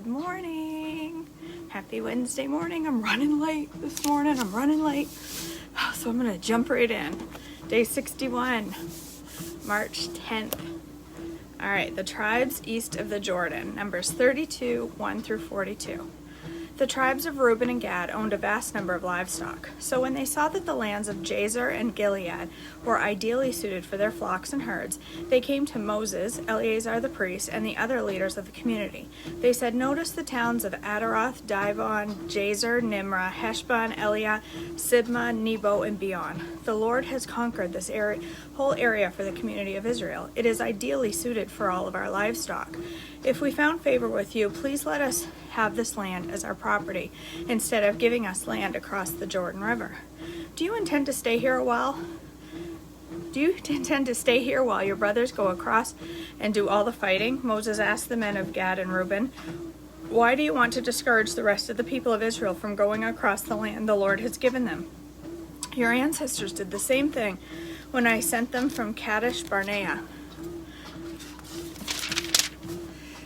Good morning. Happy Wednesday morning. I'm running late this morning. So I'm going to jump right in. Day 61, March 10th. All right, the tribes east of the Jordan, Numbers 32, 1 through 42. The tribes of Reuben and Gad owned a vast number of livestock. So when they saw that the lands of Jazer and Gilead were ideally suited for their flocks and herds, they came to Moses, Eleazar the priest, and the other leaders of the community. They said, "Notice the towns of Adaroth, Dibon, Jazer, Nimrah, Heshbon, Eliah, Sibmah, Nebo, and Beon. The Lord has conquered this whole area for the community of Israel. It is ideally suited for all of our livestock. If we found favor with you, please let us have this land as our property, instead of giving us land across the Jordan River. Do you intend to stay here while your brothers go across and do all the fighting?" Moses asked the men of Gad and Reuben, "Why do you want to discourage the rest of the people of Israel from going across the land the Lord has given them? Your ancestors did the same thing when I sent them from Kadesh Barnea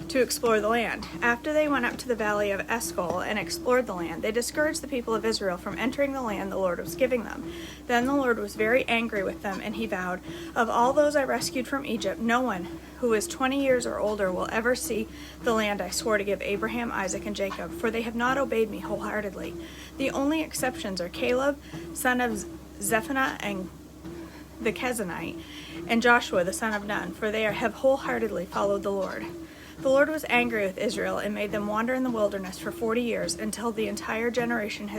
to explore the land. After they went up to the valley of Eshcol and explored the land, they discouraged the people of Israel from entering the land the Lord was giving them. Then the Lord was very angry with them, and he vowed, 'Of all those I rescued from Egypt, no one who is 20 years or older will ever see the land I swore to give Abraham, Isaac, and Jacob, for they have not obeyed me wholeheartedly. The only exceptions are Caleb, son of Zephaniah, and the Kenizzite, and Joshua, the son of Nun, for they have wholeheartedly followed the Lord.' The Lord was angry with Israel and made them wander in the wilderness for 40 years, until the entire generation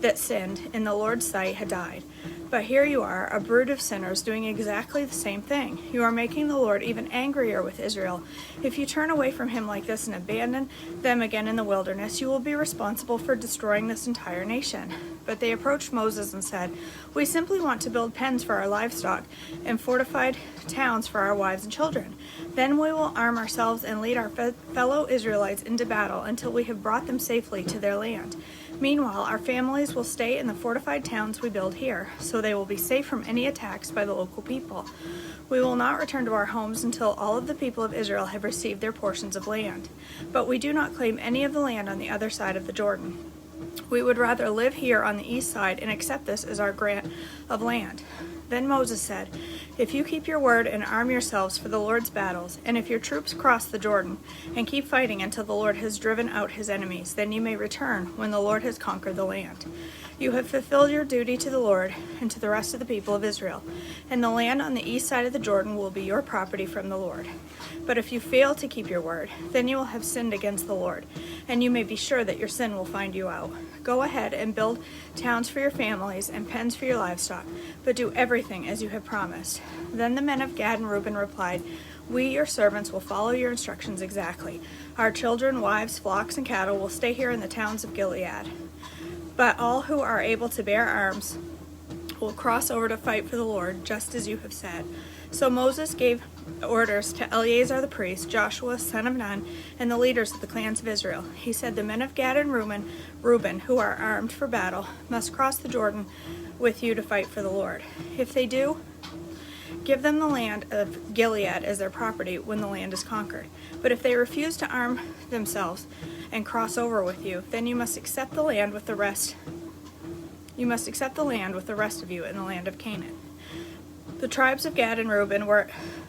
that sinned in the Lord's sight had died. But here you are, a brood of sinners, doing exactly the same thing. You are making the Lord even angrier with Israel. If you turn away from him like this and abandon them again in the wilderness, you will be responsible for destroying this entire nation." But they approached Moses and said, "We simply want to build pens for our livestock and fortified towns for our wives and children. Then we will arm ourselves and lead our fellow Israelites into battle until we have brought them safely to their land. Meanwhile, our families will stay in the fortified towns we build here, so they will be safe from any attacks by the local people. We will not return to our homes until all of the people of Israel have received their portions of land. But we do not claim any of the land on the other side of the Jordan. We would rather live here on the east side and accept this as our grant of land." Then Moses said, "If you keep your word and arm yourselves for the Lord's battles, and if your troops cross the Jordan and keep fighting until the Lord has driven out his enemies, then you may return when the Lord has conquered the land. You have fulfilled your duty to the Lord and to the rest of the people of Israel, and the land on the east side of the Jordan will be your property from the Lord. But if you fail to keep your word, then you will have sinned against the Lord, and you may be sure that your sin will find you out. Go ahead and build towns for your families and pens for your livestock, but do everything as you have promised." Then the men of Gad and Reuben replied, "We, your servants, will follow your instructions exactly. Our children, wives, flocks, and cattle will stay here in the towns of Gilead. But all who are able to bear arms will cross over to fight for the Lord, just as you have said." So Moses gave orders to Eleazar the priest, Joshua, son of Nun, and the leaders of the clans of Israel. He said, "The men of Gad and Reuben, who are armed for battle, must cross the Jordan with you to fight for the Lord. If they do, give them the land of Gilead as their property when the land is conquered. But if they refuse to arm themselves and cross over with you, then you must accept the land with the rest. You must accept the land with the rest of you in the land of Canaan." The tribes of Gad and Reuben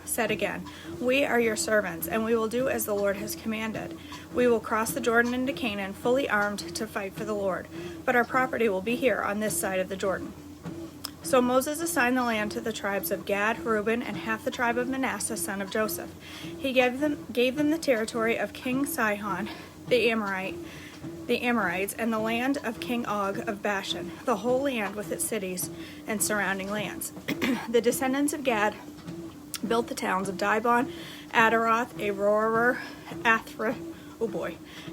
said again, "We are your servants, and we will do as the Lord has commanded. We will cross the Jordan into Canaan, fully armed to fight for the Lord, but our property will be here on this side of the Jordan." So Moses assigned the land to the tribes of Gad, Reuben, and half the tribe of Manasseh, son of Joseph. He gave them the territory of King Sihon, the Amorites, and the land of King Og of Bashan, the whole land with its cities and surrounding lands. The descendants of Gad built the towns of Dibon, Adaroth, Aroer,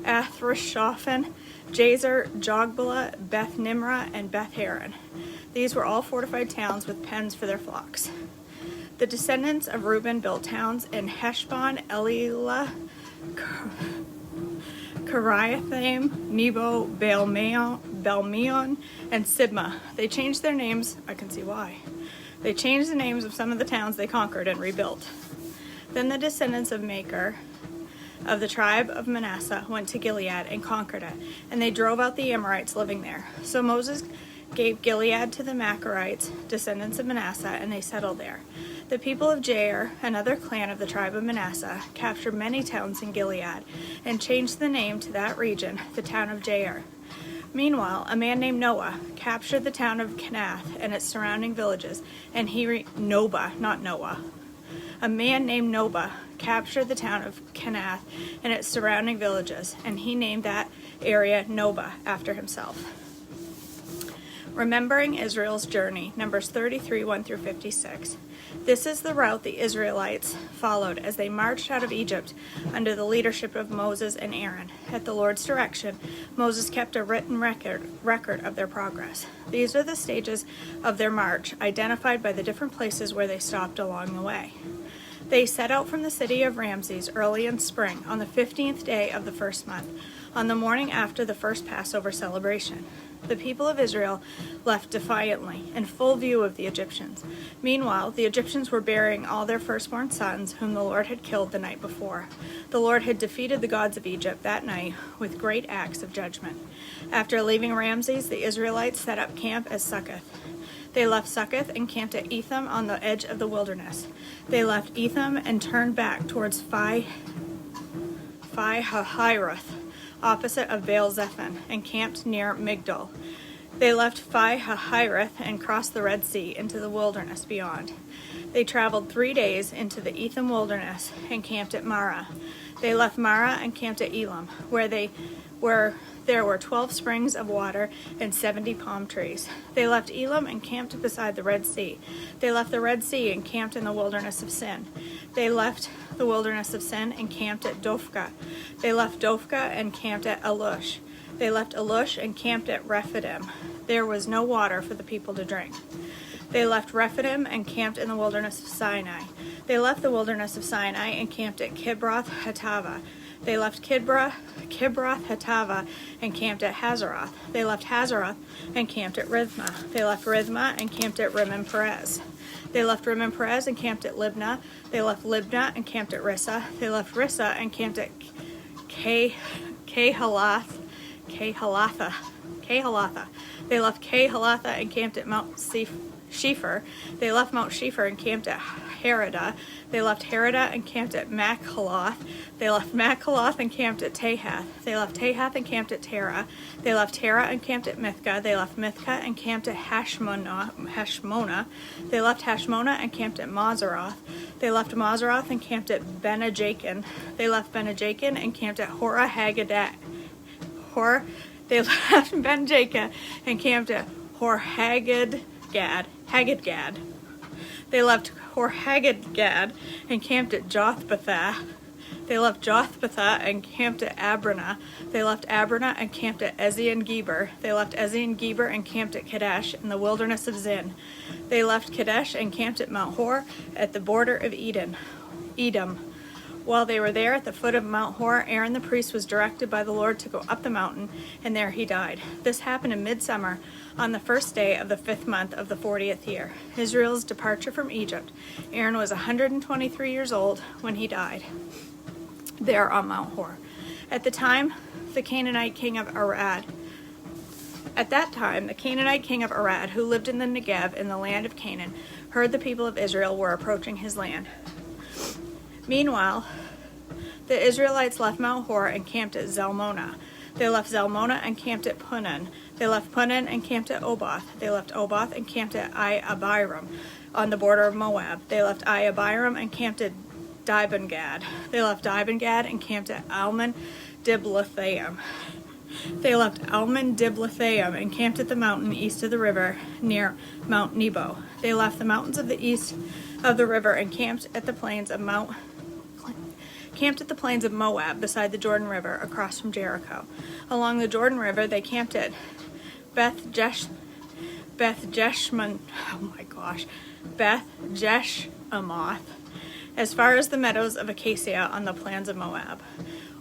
Athrashophan, Jazer, Jogbala, Beth Nimrah, and Beth Haran. These were all fortified towns with pens for their flocks. The descendants of Reuben built towns in Heshbon, Elilah, Kiriathaim, Nebo, Baal-meon, and Sibmah. They changed their names. I can see why. They changed the names of some of the towns they conquered and rebuilt. Then the descendants of Machir of the tribe of Manasseh went to Gilead and conquered it, and they drove out the Amorites living there. So Moses gave Gilead to the Machirites, descendants of Manasseh, and they settled there. The people of Jair, another clan of the tribe of Manasseh, captured many towns in Gilead and changed the name to that region, the town of Jair. Meanwhile, a man named Noah captured the town of Kenath and its surrounding villages, and A man named Noah captured the town of Kenath and its surrounding villages, and he named that area Noba after himself. Remembering Israel's journey, Numbers 33, 1 through 56. This is the route the Israelites followed as they marched out of Egypt under the leadership of Moses and Aaron. At the Lord's direction, Moses kept a written record of their progress. These are the stages of their march, identified by the different places where they stopped along the way. They set out from the city of Ramses early in spring, on the 15th day of the first month, on the morning after the first Passover celebration. The people of Israel left defiantly, in full view of the Egyptians. Meanwhile, the Egyptians were burying all their firstborn sons, whom the Lord had killed the night before. The Lord had defeated the gods of Egypt that night with great acts of judgment. After leaving Ramses, the Israelites set up camp at Succoth. They left Succoth and camped at Etham on the edge of the wilderness. They left Etham and turned back towards Pi-hahiroth, opposite of Baal-zephon, and camped near Migdol. They left Pi-hahiroth and crossed the Red Sea into the wilderness beyond. They traveled 3 days into the Etham wilderness and camped at Marah. They left Marah and camped at Elam, where there were 12 springs of water and 70 palm trees. They left Elam and camped beside the Red Sea. They left the Red Sea and camped in the wilderness of Sin. They left the wilderness of Sin and camped at Dophkah. They left Dophkah and camped at Alush. They left Alush and camped at Rephidim. There was no water for the people to drink. They left Rephidim and camped in the wilderness of Sinai. They left the wilderness of Sinai and camped at Kibroth-Hattava. They left Kibroth-Hattava and camped at Hazeroth. They left Hazeroth and camped at Rithmah. They left Rithmah and camped at Rimmon-Perez. They left Rimmon-Perez and camped at Libnah. They left Libnah and camped at Rissa. They left Rissa and camped at Kehalatha. They left Kehalatha and camped at Mount Shepher. They left Mount Shepher and camped at Heradah. They left Heradah and camped at Machaloth. They left Machaloth and camped at Tahath. They left Tahath and camped at Terah. They left Terah and camped at Mithkah. They left Mithkah and camped at Hashmona. They left Hashmona and camped at Mazeroth. They left Mazeroth and camped at Benajakin. They left Benajakin and camped at They left Benjakin and camped at Haggidgad. They left Haggidgad and camped at Jothbatha. They left Jothbatha and camped at Abranah. They left Abranah and camped at Ezion-Geber. They left Ezion-Geber and camped at Kadesh in the wilderness of Zin. They left Kadesh and camped at Mount Hor at the border of Edom. While they were there at the foot of Mount Hor, Aaron the priest was directed by the Lord to go up the mountain, and there he died. This happened in midsummer, on the first day of the 5th month of the 40th year, Israel's departure from Egypt. Aaron was 123 years old when he died there on Mount Hor. At that time, the Canaanite king of Arad, who lived in the Negev in the land of Canaan, heard the people of Israel were approaching his land. Meanwhile, the Israelites left Mount Hor and camped at Zalmonah. They left Zalmonah and camped at Punon. They left Punon and camped at Oboth. They left Oboth and camped at Ai-Abiram on the border of Moab. They left Ai-Abiram and camped at Dibon-Gad. They left Dibon-Gad and camped at Almon-Diblathaim. They left Almon-Diblathaim and camped at the mountain east of the river near Mount Nebo. They left the mountains of the east of the river and camped at the plains of Moab beside the Jordan River across from Jericho. Along the Jordan River, they camped at Beth Jeshimoth, as far as the meadows of Acacia on the plains of Moab.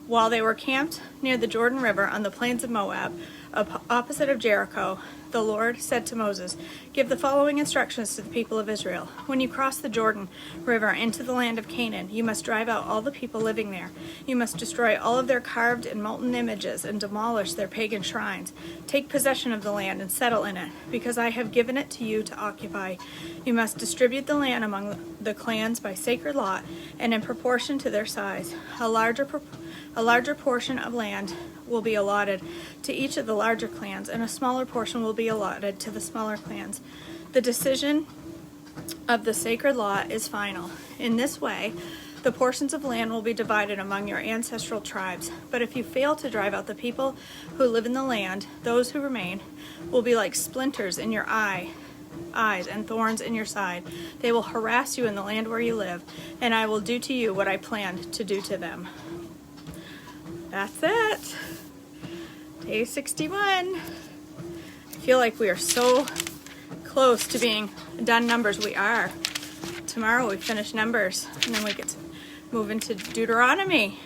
While they were camped near the Jordan River on the plains of Moab, opposite of Jericho, the Lord said to Moses, "Give the following instructions to the people of Israel. When you cross the Jordan River into the land of Canaan, you must drive out all the people living there. You must destroy all of their carved and molten images and demolish their pagan shrines. Take possession of the land and settle in it, because I have given it to you to occupy. You must distribute the land among the clans by sacred lot and in proportion to their size. A larger portion of land will be allotted to each of the larger clans, and a smaller portion will be allotted to the smaller clans. The decision of the sacred lot is final. In this way, the portions of land will be divided among your ancestral tribes. But if you fail to drive out the people who live in the land, those who remain will be like splinters in your eyes and thorns in your side. They will harass you in the land where you live, and I will do to you what I planned to do to them." That's it. Day 61. I feel like we are so close to being done Numbers. We are. Tomorrow we finish Numbers, and then we get to move into Deuteronomy.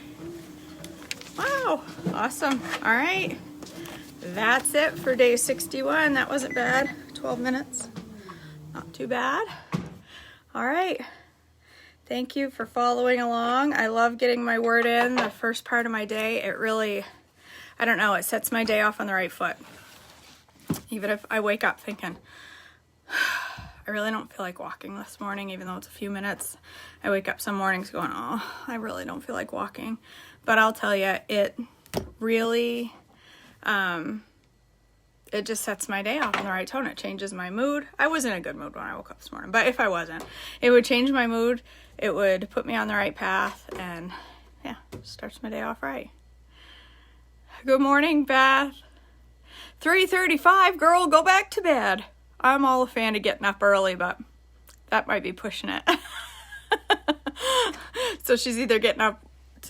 Wow. Awesome. All right. That's it for day 61. That wasn't bad. 12 minutes. Not too bad. All right. Thank you for following along. I love getting my word in the first part of my day. It really, I don't know, it sets my day off on the right foot. Even if I wake up thinking, I really don't feel like walking this morning, even though it's a few minutes. I wake up some mornings going, oh, I really don't feel like walking. But I'll tell you, it really, it just sets my day off on the right tone. It changes my mood. I was in a good mood when I woke up this morning, but if I wasn't, it would change my mood. It would put me on the right path, and yeah, starts my day off right. Good morning, Beth. 3:35, girl, go back to bed. I'm all a fan of getting up early, but that might be pushing it. So she's either getting up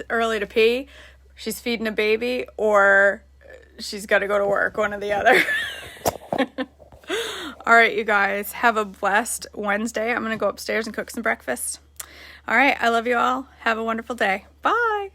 early to pee, she's feeding a baby, or she's got to go to work, one or the other. All right, you guys, have a blessed Wednesday. I'm going to go upstairs and cook some breakfast. All right, I love you all. Have a wonderful day. Bye.